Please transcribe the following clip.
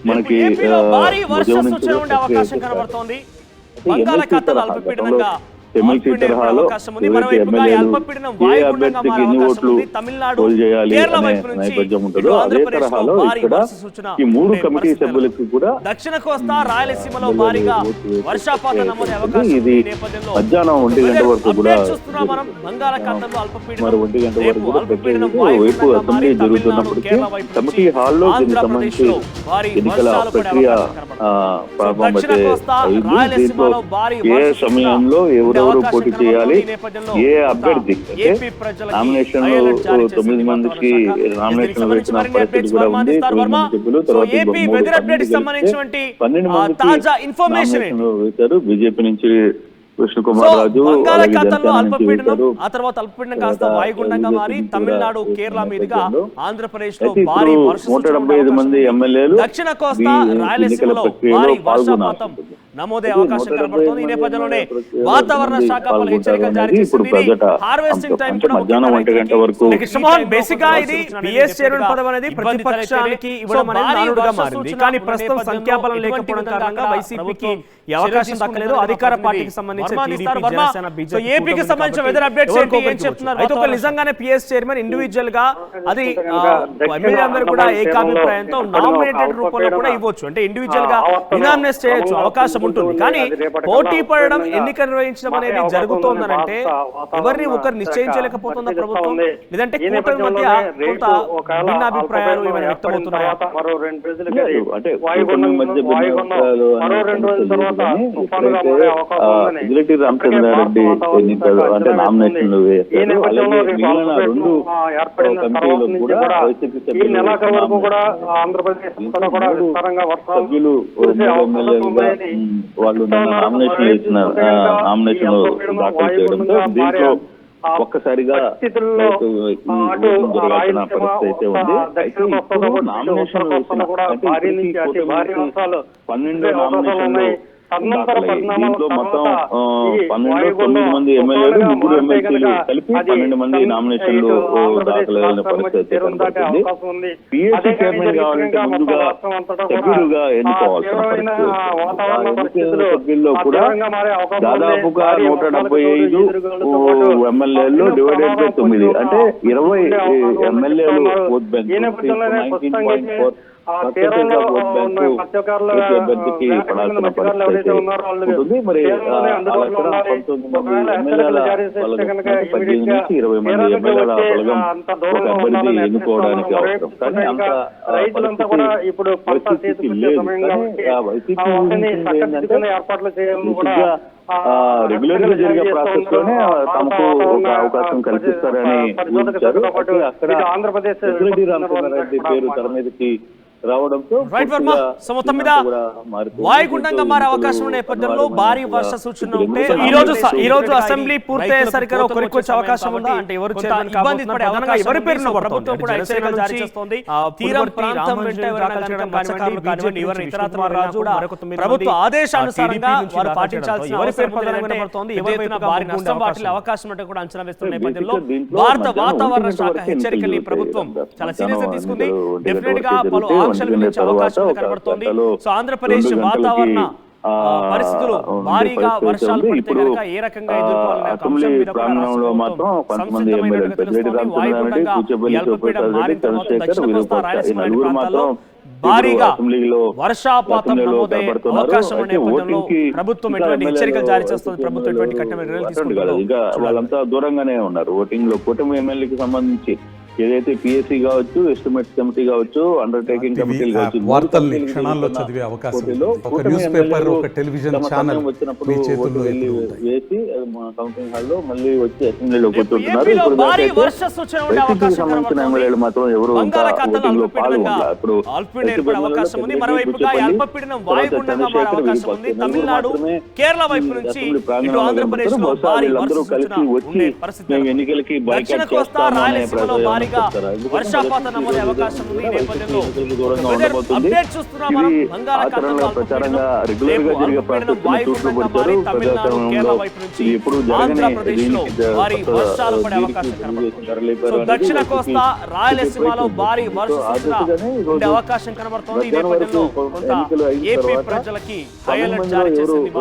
మనకి భారీ వర్ష సూచన ఉండే అవకాశం కనబడుతోంది. బంగాళాఖాతంలో అల్పపీడనంగా అవకాశం ఉంది. మరోవైపుగా అల్పపీడనం వాయుగుండంగా మారే అవకాశం ఉంది. తమిళనాడు, కేరళ వైపు నుంచి ఇటు ఆంధ్రప్రదేశ్లో భారీ వర్ష సూచన దక్షిణ కోస్తా రాయలసీమలో భారీగా వర్షపాతం నమోదే అవకాశం ఉంది. ఈ నేపథ్యంలో అప్డేట్ చూస్తున్నాం మనం. బంగాళాఖాతంలో అల్పపీడనం వాయుగుండంగా మారి తమిళనాడు, కేరళ వైపు నుంచి ఆంధ్రప్రదేశ్లో భారీ వర్షాలు పడే అవకాశం. దక్షిణ కోస్తా రాయలసీమలో భారీ సమయంలో ఎవరెవరు పోటీ చేయాలి, ఏ అభ్యర్థి నామినేషన్ 9 మందికి నామినేషన్ వేసిన పరిస్థితి కూడా ఉంది. 9 మంది సభ్యులు తర్వాత 12 మందికి తాజా ఇన్ఫర్మేషన్ వేశారు. బీజేపీ నుంచి కృష్ణకుమార్ రాజు, బంగాళాఖాతంలో అల్పపీడనం, ఆ తర్వాత అల్పపీడనం కాస్త వాయుగుండంగా మారి తమిళనాడు, కేరళ మీదుగా ఆంధ్రప్రదేశ్ లో భారీ వర్ష 175 మంది ఎమ్మెల్యేలు దక్షిణ కోస్తా రాయలసీమలో భారీ వర్షపాతం నమోదే అవకాశం కనబడుతోంది. ఈ నేపథ్యంలోనే వాతావరణ శాఖ పలు హెచ్చరికలు జారీ చేసింది. హార్వెస్టింగ్ టైం కూడా మధ్యాహ్నం 1 గంట వరకు బేసిక్ గా ఇది పిఎస్ చైర్మన్ పదవి అనేది ప్రతిపక్షానికి ఇవ్వడం అనేది నానుడిగా మారింది. కానీ ప్రస్తుతం సంఖ్యాబలం లేకపోవడం కారణంగా వైసీపీకి ఈ అవకాశం దక్కలేదు. అధికార పార్టీకి సంబంధించి ఏపీకి సంబంధించిన వెదర్ అప్డేట్స్ ఏం చెప్తున్నారు? అయితే ఒక నిజంగానే పిఎస్ చైర్మన్ ఇండివిజువల్ గా అది ఎమ్మెల్యే అందరూ కూడా ఏకాభిప్రాయంతో నామినేటెడ్ రూపంలో కూడా ఇవ్వచ్చు. అంటే ఇండివిజువల్ గా ఇనామినేట్ చేయొచ్చు, అవకాశం ఉంటుంది. కానీ పోటీ పడడం, ఎన్నిక నిర్వహించడం అనేది జరుగుతోందనంటే ఎవరిని ఒకరు నిశ్చయించలేకపోతుందా ప్రభుత్వం? లేదంటే కూటమి మధ్య కొంత భిన్నాభిప్రాయాలు ఏమైనా వ్యక్తమవుతున్నాయా? రామచంద్రారెడ్డి ఎన్నికలు అంటే నామినేషన్లు వేస్తారు. అలాగే మిగిలిన 2 కమిటీలు కూడా వైసీపీ సభ్యులు ఎమ్మెల్యేలుగా వాళ్ళు నామినేషన్ వేసిన నామినేషన్ దాఖలు చేయడంతో దీంట్లో ఒక్కసారిగా జరగాల్సిన పరిస్థితి అయితే ఉంది. అయితే ఇప్పుడు నామినేషన్ వేసిన 12 నామినేషన్లు దీంట్లో మొత్తం 9 మంది ఎమ్మెల్యేలు, 3 ఎమ్మెల్సీలు కలిపి 12 మంది నామినేషన్లు దాఖలైన పరిస్థితి కనబడుతుంది. పిఎస్సీ చైర్మన్ కావాలంటే ముందుగా సభ్యులుగా ఎన్నుకోవాల్సిన పరిస్థితి. సభ్యుల్లో కూడా దాదాపుగా 175 ఎమ్మెల్యేలు డివైడెడ్ బై 9 అంటే 20 ఎమ్మెల్యేలు ఓట్ బ్యాంక్ 19.4 అభ్యర్థికి పడాల్సిన పరిస్థితి ఉంటుంది. మరి 19 ఎమ్మెల్యేల బలగం 18 నుంచి 20 మంది ఎమ్మెల్యేల బలగం ఒక అభ్యర్థి ఎన్నుకోవడానికి అవసరం. కానీ అంత పరిస్థితి లేదు. వైసీపీ రెగ్యులర్ గా జరిగే ప్రాసెస్ లోనే తమకు ఒక అవకాశం కల్పిస్తారని ఊహించారు. అక్కడ రెడ్డి రామచంద్రారెడ్డి పేరు తెర మీదకి రావడంతో వాయుగుండంగా మారే అవకాశం ఉన్న నేపథ్యంలో భారీ వర్ష సూచన ఉంటే ఈ రోజు అసెంబ్లీ పూర్తయ్యేసరికి ఒకరికి వచ్చే అవకాశం ఉందా? అంటే ఎవరు ఇబ్బంది పడే అవకాశం, ఎవరి పేరున ప్రభుత్వం కూడా హెచ్చరికలు జారీ చేస్తోంది. తీరం ప్రాంతం వెంట ప్రభుత్వ ఆదేశానుసారంగా వారు పాటించాల్సిన భారీ నష్టం వాటిల్లే అవకాశం ఉంటే కూడా అంచనా వేస్తున్న నేపథ్యంలో భారత వాతావరణ శాఖ హెచ్చరికల్ని ప్రభుత్వం చాలా సీరియస్ గా తీసుకుంది. డెఫినెట్ గా పలు ఆంక్షలు విధించే అవకాశం కనబడుతోంది. సో ఆంధ్రప్రదేశ్ వాతావరణ పరిస్థితులు భారీగా వర్షాలు పడితే కనుక ఏ రకంగా ఎదుర్కోవాలనే అంశం మీద వాయుగుండంగా అల్పపీడనం మారిన తర్వాత దక్షిణ కోస్తా రాయలసీమ ప్రాంతాల్లో భారీగా వర్షపాతం నమోదయ్యే అవకాశం ఉన్న నేపథ్యంలో ప్రభుత్వం ఎటువంటి హెచ్చరికలు జారీ చేస్తుంది, ప్రభుత్వం ఎటువంటి కఠిన చర్యలు తీసుకుంటుంది. వాళ్ళంతా దూరంగానే ఉన్నారు. ఓటింగ్ లో కూటమి ఎమ్మెల్యేకి సంబంధించి ఏదైతే పిఎస్సీ కావచ్చు, ఎస్టిమేట్స్ కమిటీ కావచ్చు, అండర్టేకింగ్ కమిటీలు కావచ్చు, వార్తల్ని క్షణాల్లో చదివే అవకాశం ఒక న్యూస్ పేపర్, ఒక టెలివిజన్ ఛానల్ మీ చేతుల్లో వేసి కౌంటింగ్ హాల్ లో మళ్ళీ వచ్చి అసెంబ్లీలో కూర్చుంటున్నారు. సంబంధించిన ఎమ్మెల్యేలు మాత్రం ఎవరు ఓటింగ్ లో పాల్గొన్నారు. ఇప్పుడు వీళ్ళందరూ కలిసి వచ్చి మేము ఎన్నికలకి బైకాట్ చేస్తామనే భారీగా వర్షపాతం నమోదే అవకాశం ఉంది. ఈ నేపథ్యంలో అప్డేట్ చూస్తున్నాం మనం. బంగాళాఖాతంలో ప్రచారంగా రెగ్యులర్ గా జరిగే ప్రాసెస్ వాయుగుండంగా మారి తమిళనాడు, కేరళ వైపు నుంచి ఆంధ్రప్రదేశ్ లో భారీ వర్షాలు పడే అవకాశం కనబడుతుంది. సో దక్షిణ కోస్తా రాయలసీమలో భారీ వర్ష సూచన ఉండే అవకాశం కనబడుతోంది. ఈ నేపథ్యంలో కొంత ఏపీ ప్రజలకి హై అలర్ట్ జారీ చేసింది.